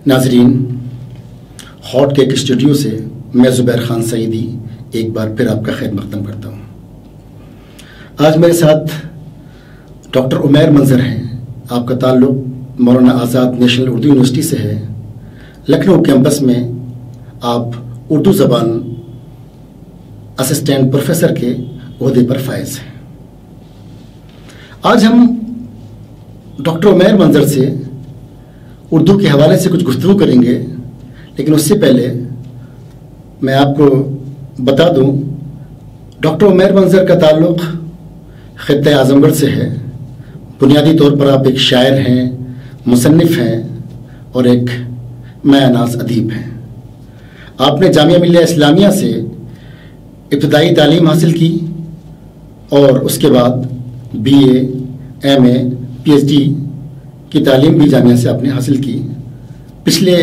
ناظرین، hot cake studio سے میں زبیر خان سعیدی ایک بار پھر آپ کا خیر مقدم کرتا ہوں۔ آج میرے ساتھ ڈاکٹر عمیر منظر ہیں۔ آپ کا تعلق مولانا آزاد نیشنل اردو یونیورسٹی سے ہے۔ لکھنؤ کیمپس میں آپ اردو زبان اسسٹنٹ پروفیسر کے عہدے پر فائز ہیں۔ آج ہم ڈاکٹر عمیر منظر سے اردو کے حوالے سے کچھ گفتگو کریں گے، لیکن اس سے پہلے میں آپ کو بتا دوں ڈاکٹر عمیر منظر کا تعلق خطہ اعظم گڑھ سے ہے۔ بنیادی طور پر آپ ایک شاعر ہیں، مصنف ہیں اور ایک مایہ ناز ادیب ہیں۔ آپ نے جامعہ ملیہ اسلامیہ سے ابتدائی تعلیم حاصل کی اور اس کے بعد BA MA PhD کی تعلیم بھی جامعہ سے آپ نے حاصل کی۔ پچھلے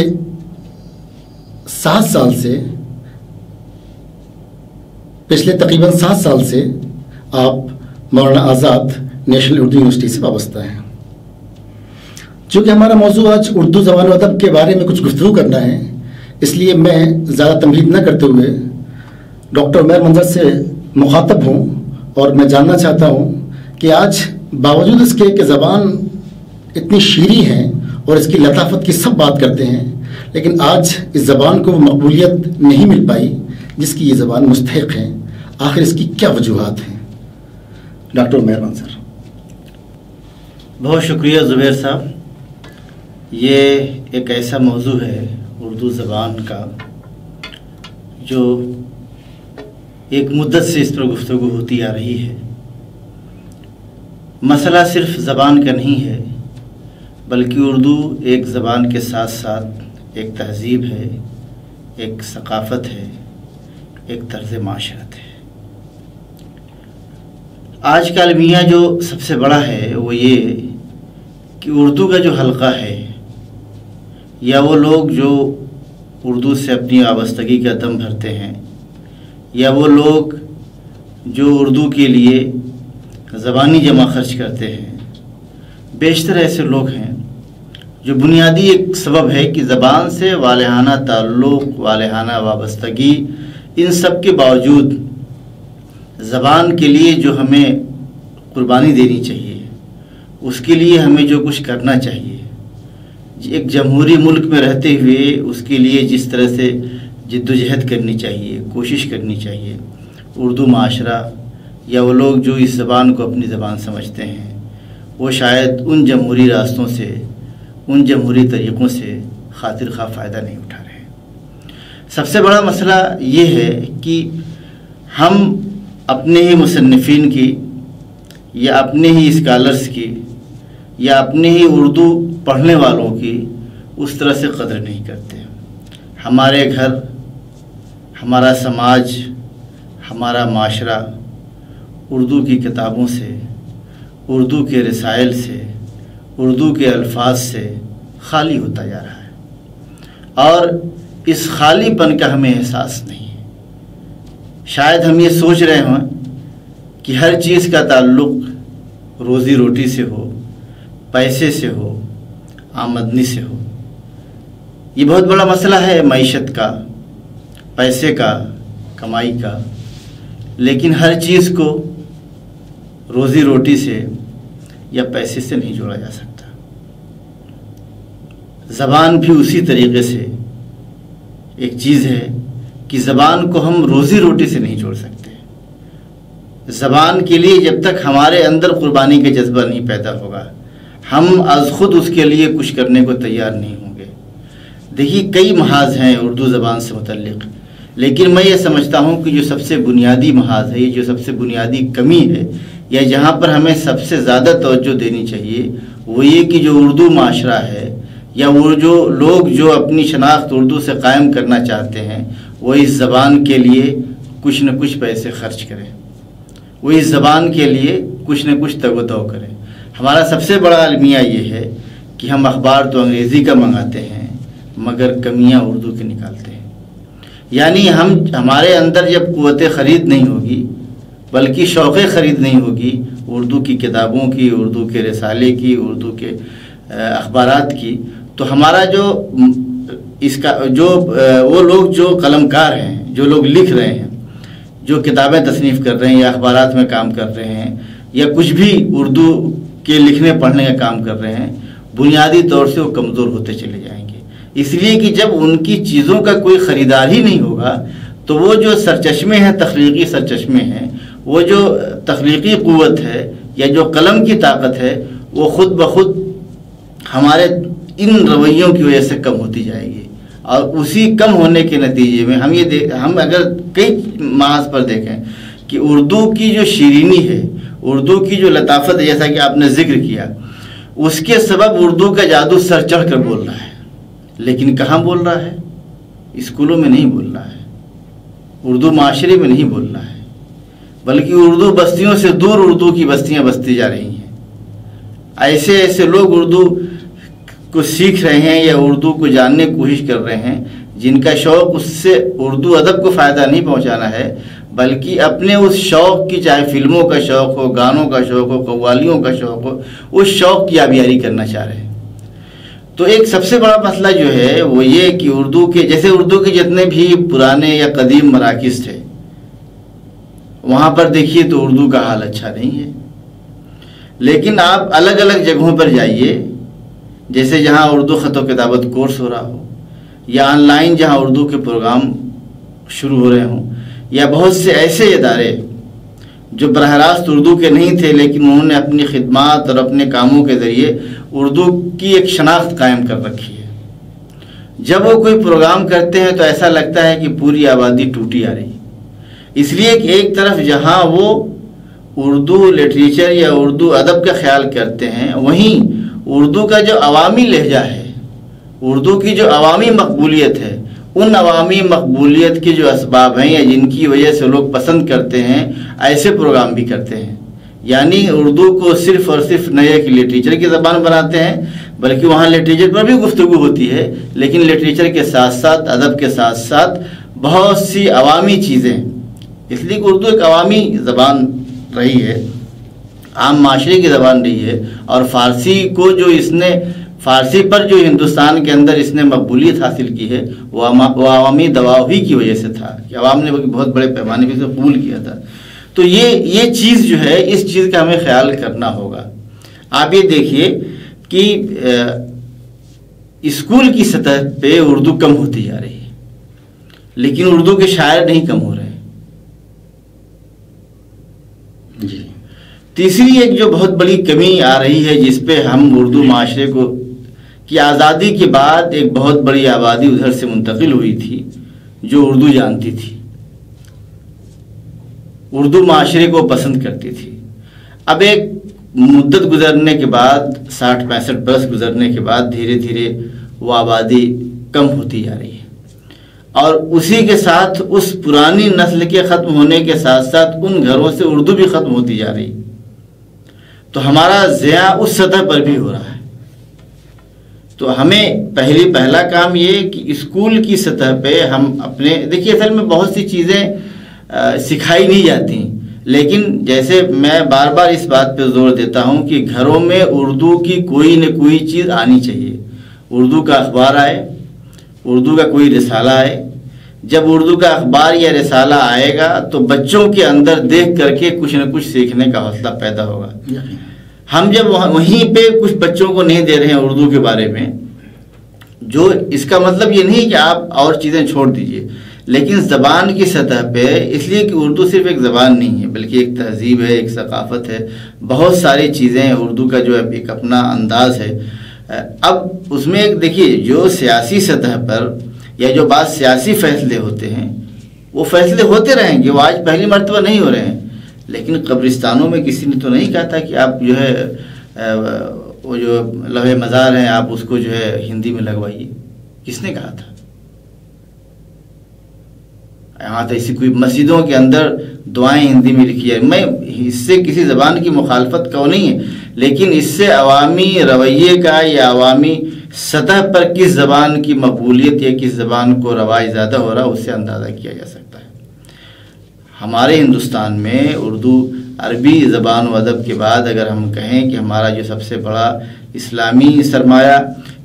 7 سال سے تقریباً 7 سال سے آپ مولانا آزاد نیشنل اردو یونیورسٹی سے وابستہ ہیں۔ چونکہ ہمارا موضوع آج اردو زبان و ادب کے بارے میں کچھ گفتگو کرنا ہے، اس لیے میں زیادہ تمہید نہ کرتے ہوئے ڈاکٹر عمیر منظر سے مخاطب ہوں اور میں جاننا چاہتا ہوں کہ آج باوجود اس کے کہ زبان اتنی شیریں ہے اور اس کی لطافت کی سب بات کرتے ہیں، لیکن آج اس زبان کو مقبولیت نہیں مل پائی جس کی یہ زبان مستحق ہے۔ آخر اس کی کیا وجوہات ہیں؟ ڈاکٹر عمیر منظر۔ بہت شکریہ زبیر صاحب۔ یہ ایک ایسا موضوع ہے اردو زبان کا جو ایک مدت سے اس پر گفتگو ہوتی آ رہی ہے۔ مسئلہ صرف زبان کا نہیں ہے، بلکہ اردو ایک زبان کے ساتھ ساتھ ایک تہذیب ہے، ایک ثقافت ہے، ایک طرز معاشرت ہے۔ آج کا المیہ جو سب سے بڑا ہے وہ یہ کہ اردو کا جو حلقہ ہے یا وہ لوگ جو اردو سے اپنی وابستگی کا دم بھرتے ہیں یا وہ لوگ جو اردو کے لیے زبانی جمع خرچ کرتے ہیں، بیشتر ایسے لوگ ہیں جو بنیادی ایک سبب ہے کہ زبان سے والہانہ تعلق، والہانہ وابستگی، ان سب کے باوجود زبان کے لیے جو ہمیں قربانی دینی چاہیے، اس کے لیے ہمیں جو کچھ کرنا چاہیے، ایک جمہوری ملک میں رہتے ہوئے اس کے لیے جس طرح سے جدوجہد کرنی چاہیے، کوشش کرنی چاہیے، اردو معاشرہ یا وہ لوگ جو اس زبان کو اپنی زبان سمجھتے ہیں وہ شاید ان جمہوری راستوں سے، ان جمہوری طریقوں سے خاطر خواہ فائدہ نہیں اٹھا رہے ہیں۔ سب سے بڑا مسئلہ یہ ہے کہ ہم اپنے ہی مصنفین کی یا اپنے ہی اسکالرز کی یا اپنے ہی اردو پڑھنے والوں کی اس طرح سے قدر نہیں کرتے۔ ہمارے گھر، ہمارا سماج، ہمارا معاشرہ اردو کی کتابوں سے، اردو کے رسائل سے، اردو کے الفاظ سے خالی ہوتا جا رہا ہے اور اس خالی پن کا ہمیں احساس نہیں ہے۔ شاید ہم یہ سوچ رہے ہوں کہ ہر چیز کا تعلق روزی روٹی سے ہو، پیسے سے ہو، آمدنی سے ہو۔ یہ بہت بڑا مسئلہ ہے معیشت کا، پیسے کا، کمائی کا، لیکن ہر چیز کو روزی روٹی سے یا پیسے سے نہیں جوڑا جا سکتا۔ زبان بھی اسی طریقے سے ایک چیز ہے کہ زبان کو ہم روزی روٹی سے نہیں جوڑ سکتے۔ زبان کے لیے جب تک ہمارے اندر قربانی کا جذبہ نہیں پیدا ہوگا، ہم از خود اس کے لیے کچھ کرنے کو تیار نہیں ہوں گے۔ دیکھیے، کئی محاذ ہیں اردو زبان سے متعلق، لیکن میں یہ سمجھتا ہوں کہ جو سب سے بنیادی محاذ ہے، یہ جو سب سے بنیادی کمی ہے یا جہاں پر ہمیں سب سے زیادہ توجہ دینی چاہیے، وہ یہ کہ جو اردو معاشرہ ہے یا وہ جو لوگ جو اپنی شناخت اردو سے قائم کرنا چاہتے ہیں، وہ اس زبان کے لیے کچھ نہ کچھ پیسے خرچ کریں، وہ اس زبان کے لیے کچھ نہ کچھ تگ و دو کریں۔ ہمارا سب سے بڑا المیہ یہ ہے کہ ہم اخبار تو انگریزی کا منگاتے ہیں مگر کمیاں اردو کی نکالتے ہیں۔ یعنی ہمارے اندر جب قوت خرید نہیں ہوگی بلکہ شوق خرید نہیں ہوگی اردو کی کتابوں کی، اردو کے رسالے کی، اردو کے اخبارات کی، تو ہمارا جو اس کا جو وہ لوگ جو قلمکار ہیں، جو لوگ لکھ رہے ہیں، جو کتابیں تصنیف کر رہے ہیں یا اخبارات میں کام کر رہے ہیں یا کچھ بھی اردو کے لکھنے پڑھنے کا کام کر رہے ہیں، بنیادی طور سے وہ کمزور ہوتے چلے جائیں گے، اس لیے کہ جب ان کی چیزوں کا کوئی خریدار ہی نہیں ہوگا تو وہ جو سرچشمے ہیں، تخلیقی سرچشمے ہیں، وہ جو تخلیقی قوت ہے یا جو قلم کی طاقت ہے، وہ خود بخود ہمارے ان رویوں کی وجہ سے کم ہوتی جائے گی، اور اسی کم ہونے کے نتیجے میں ہم اگر کئی محاذ پر دیکھیں کہ اردو کی جو شیرینی ہے، اردو کی جو لطافت ہے، جیسا کہ آپ نے ذکر کیا، اس کے سبب اردو کا جادو سر چڑھ کر بول رہا ہے، لیکن کہاں بول رہا ہے؟ اسکولوں میں نہیں بول رہا ہے، اردو معاشرے میں نہیں بول رہا ہے، بلکہ اردو بستیوں سے دور اردو کی بستیاں بستی جا رہی ہیں۔ ایسے ایسے لوگ اردو کو سیکھ رہے ہیں یا اردو کو جاننے کی کوشش کر رہے ہیں جن کا شوق اس سے اردو ادب کو فائدہ نہیں پہنچانا ہے، بلکہ اپنے اس شوق کی، چاہے فلموں کا شوق ہو، گانوں کا شوق ہو، قوالیوں کا شوق ہو، اس شوق کی آبیاری کرنا چاہ رہے ہیں۔ تو ایک سب سے بڑا مسئلہ جو ہے وہ یہ کہ اردو کے جتنے بھی پرانے یا قدیم مراکز تھے، وہاں پر دیکھیے تو اردو کا حال اچھا نہیں ہے، لیکن آپ الگ الگ جگہوں پر جائیے، جیسے جہاں اردو خط و کتابت کورس ہو رہا ہو، یا آن لائن جہاں اردو کے پروگرام شروع ہو رہے ہوں، یا بہت سے ایسے ادارے جو براہ راست اردو کے نہیں تھے لیکن انہوں نے اپنی خدمات اور اپنے کاموں کے ذریعے اردو کی ایک شناخت قائم کر رکھی ہے، جب وہ کوئی پروگرام کرتے ہیں تو ایسا لگتا ہے کہ پوری آبادی ٹوٹی آ رہی ہے، اس لیے کہ ایک طرف جہاں وہ اردو لٹریچر یا اردو ادب کا خیال کرتے ہیں، وہیں اردو کا جو عوامی لہجہ ہے، اردو کی جو عوامی مقبولیت ہے، ان عوامی مقبولیت کے جو اسباب ہیں یا جن کی وجہ سے لوگ پسند کرتے ہیں، ایسے پروگرام بھی کرتے ہیں، یعنی اردو کو صرف اور صرف نئے کی لٹریچر کی زبان بناتے ہیں، بلکہ وہاں لٹریچر پر بھی گفتگو ہوتی ہے، لیکن لٹریچر کے ساتھ ساتھ، ادب کے ساتھ ساتھ بہت سی عوامی چیزیں، اس لیے کہ اردو ایک عوامی زبان رہی ہے، عام معاشرے کی زبان رہی ہے، اور فارسی کو جو فارسی پر جو ہندوستان کے اندر اس نے مقبولیت حاصل کی ہے وہ عوامی دباؤ ہی کی وجہ سے تھا کہ عوام نے بہت بڑے پیمانے پہ اسے قبول کیا تھا۔ تو یہ چیز جو ہے، اس چیز کا ہمیں خیال کرنا ہوگا۔ آپ یہ دیکھیے کہ اسکول کی سطح پہ اردو کم ہوتی جا رہی ہے، لیکن اردو کے شاعر نہیں کم ہو رہے۔ جی، تیسری ایک جو بہت بڑی کمی آ رہی ہے جس پہ ہم اردو معاشرے کو، کہ آزادی کے بعد ایک بہت بڑی آبادی ادھر سے منتقل ہوئی تھی جو اردو جانتی تھی، اردو معاشرے کو پسند کرتی تھی۔ اب ایک مدت گزرنے کے بعد، 60-65 برس گزرنے کے بعد، دھیرے دھیرے وہ آبادی کم ہوتی جا رہی ہے، اور اسی کے ساتھ اس پرانی نسل کے ختم ہونے کے ساتھ ساتھ ان گھروں سے اردو بھی ختم ہوتی جا رہی، تو ہمارا ضیاع اس سطح پر بھی ہو رہا ہے۔ تو ہمیں پہلا کام یہ کہ اسکول کی سطح پہ ہم اپنے، دیکھیے اصل میں بہت سی چیزیں سکھائی نہیں جاتی، لیکن جیسے میں بار بار اس بات پہ زور دیتا ہوں کہ گھروں میں اردو کی کوئی نہ کوئی چیز آنی چاہیے، اردو کا اخبار آئے، اردو کا کوئی رسالہ آئے۔ جب اردو کا اخبار یا رسالہ آئے گا تو بچوں کے اندر دیکھ کر کے کچھ نہ کچھ سیکھنے کا حوصلہ پیدا ہوگا۔ ہم جب وہیں پہ کچھ بچوں کو نہیں دے رہے ہیں اردو کے بارے میں، جو اس کا مطلب یہ نہیں کہ آپ اور چیزیں چھوڑ دیجئے، لیکن زبان کی سطح پہ، اس لیے کہ اردو صرف ایک زبان نہیں ہے بلکہ ایک تہذیب ہے، ایک ثقافت ہے، بہت ساری چیزیں ہیں، اردو کا جو ایک اپنا انداز ہے۔ اب اس میں ایک دیکھیے، جو سیاسی سطح پر یا جو بعض سیاسی فیصلے ہوتے ہیں، وہ فیصلے ہوتے رہیں گے، وہ آج پہلی مرتبہ نہیں ہو رہے ہیں، لیکن قبرستانوں میں کسی نے تو نہیں کہا تھا کہ آپ جو ہے وہ جو لوح مزار ہیں آپ اس کو جو ہے ہندی میں لگوائیے، کس نے کہا تھا؟ یہاں تو ایسی کوئی مسجدوں کے اندر دعائیں ہندی میں لکھی ہے۔ میں اس سے کسی زبان کی مخالفت کا نہیں ہے، لیکن اس سے عوامی رویے کا یا عوامی سطح پر کس زبان کی مقبولیت یا کس زبان کو رواج زیادہ ہو رہا، اس سے اندازہ کیا جا سکتا ہے۔ ہمارے ہندوستان میں اردو عربی زبان و ادب کے بعد اگر ہم کہیں کہ ہمارا جو سب سے بڑا اسلامی سرمایہ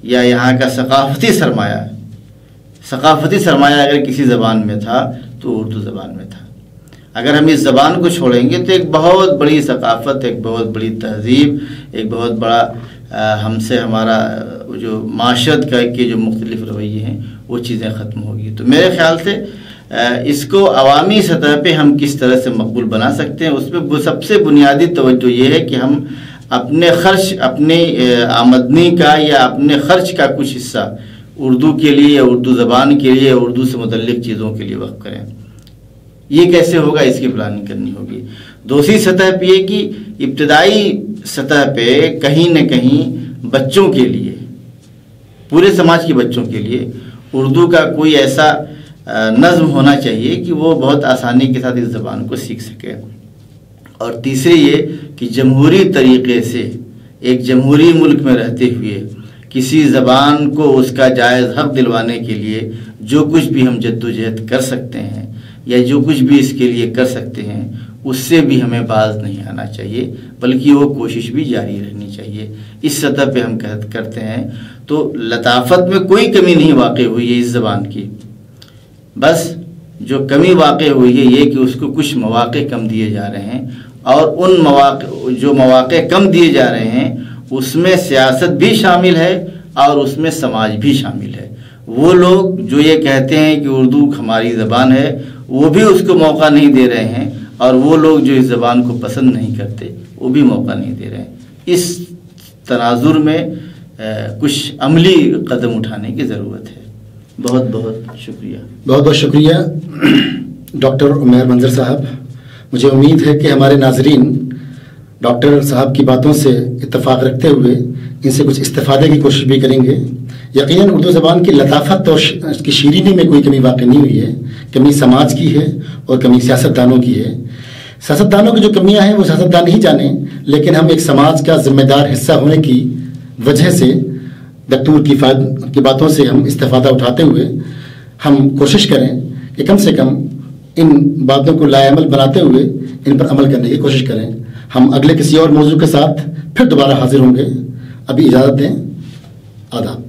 یا یہاں کا ثقافتی سرمایہ ثقافتی سرمایہ اگر کسی زبان میں تھا تو اردو زبان میں تھا. اگر ہم اس زبان کو چھوڑیں گے تو ایک بہت بڑی ثقافت، ایک بہت بڑی تہذیب، ایک بہت بڑا ہم سے ہمارا جو معاشرت کا کے جو مختلف رویے ہیں وہ چیزیں ختم ہوگی. تو میرے خیال سے اس کو عوامی سطح پہ ہم کس طرح سے مقبول بنا سکتے ہیں، اس میں سب سے بنیادی توجہ یہ ہے کہ ہم اپنے خرچ، اپنے آمدنی کا یا اپنے خرچ کا کچھ حصہ اردو کے لیے یا اردو زبان کے لیے، اردو سے متعلق چیزوں کے لیے وقف کریں. یہ کیسے ہوگا؟ اس کی پلاننگ کرنی ہوگی. دوسری سطح پہ یہ کہ ابتدائی سطح پہ کہیں نہ کہیں بچوں کے لیے، پورے سماج کے بچوں کے لیے اردو کا کوئی ایسا نظم ہونا چاہیے کہ وہ بہت آسانی کے ساتھ اس زبان کو سیکھ سکے. اور تیسری یہ کہ جمہوری طریقے سے ایک جمہوری ملک میں رہتے ہوئے کسی زبان کو اس کا جائز حق دلوانے کے لیے جو کچھ بھی ہم جدوجہد کر سکتے ہیں یا جو کچھ بھی اس کے لیے کر سکتے ہیں اس سے بھی ہمیں باز نہیں آنا چاہیے، بلکہ وہ کوشش بھی جاری رہنی چاہیے. اس سطح پہ ہم کرتے ہیں تو لطافت میں کوئی کمی نہیں واقع ہوئی ہے اس زبان کی. بس جو کمی واقع ہوئی ہے یہ کہ اس کو کچھ مواقع کم دیے جا رہے ہیں، اور ان مواقع کم دیے جا رہے ہیں اس میں سیاست بھی شامل ہے اور اس میں سماج بھی شامل ہے. وہ لوگ جو یہ کہتے ہیں کہ اردو ہماری زبان ہے وہ بھی اس کو موقع نہیں دے رہے ہیں، اور وہ لوگ جو اس زبان کو پسند نہیں کرتے وہ بھی موقع نہیں دے رہے ہیں. اس تناظر میں کچھ عملی قدم اٹھانے کی ضرورت ہے. بہت بہت شکریہ. بہت بہت شکریہ ڈاکٹر عمیر منظر صاحب. مجھے امید ہے کہ ہمارے ناظرین ڈاکٹر صاحب کی باتوں سے اتفاق رکھتے ہوئے ان سے کچھ استفادے کی کوشش بھی کریں گے. یقیناً اردو زبان کی لطافت اور اس کی شیرینی میں کوئی کمی واقع نہیں ہوئی ہے. کمی سماج کی ہے اور کمی سیاستدانوں کی ہے. سیاستدانوں کی جو کمیاں ہیں وہ سیاستدان ہی جانیں، لیکن ہم ایک سماج کا ذمہ دار حصہ ہونے کی وجہ سے دکتور کی باتوں سے ہم استفادہ اٹھاتے ہوئے ہم کوشش کریں کہ کم سے کم ان باتوں کو لاعمل بناتے ہوئے ان پر عمل کرنے کی کوشش کریں. ہم اگلے کسی اور موضوع کے ساتھ پھر دوبارہ حاضر ہوں گے. ابھی اجازت دیں. آداب.